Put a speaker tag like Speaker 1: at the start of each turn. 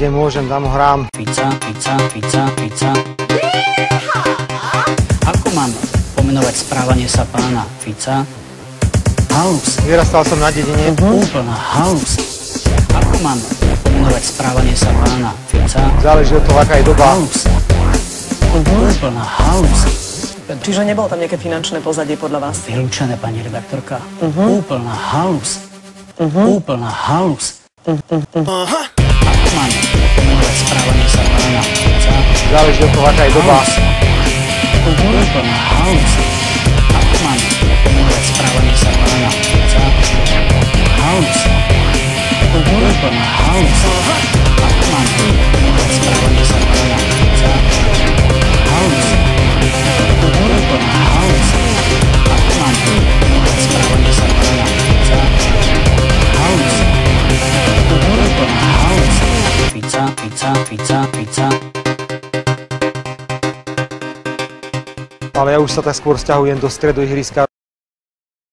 Speaker 1: Kde môžem, tam hrám.
Speaker 2: Pizza. Ako mám pomenovať správanie sa pána Fica? Halus.
Speaker 1: Vyrastal som na dedine.
Speaker 2: Úplná halus. Ako mám pomenovať správanie sa pána Fica?
Speaker 1: Záleží od toho, aká je doba.
Speaker 2: Halus. Úplná halus.
Speaker 3: Čiže nebolo tam nejaké finančné pozadie podľa vás?
Speaker 2: Vylúčené, pani redaktorka. Úplná halus. Úplná halus. Ako mám pomenovať správanie sa pána Fica?
Speaker 1: Záleží od toho, aká je doba.
Speaker 2: Úplná halus. Ako mám pomenovať správanie sa pána Fica? Halus. Úplná halus. Ako mám pomenovať správanie sa pána Fica? Halus. Úplná halus. Ako mám pomenovať správanie sa pána Fica? Halus. Úplná halus. Fica.
Speaker 1: Ale ja už sa tak skôr sťahujem do stredu ihriska.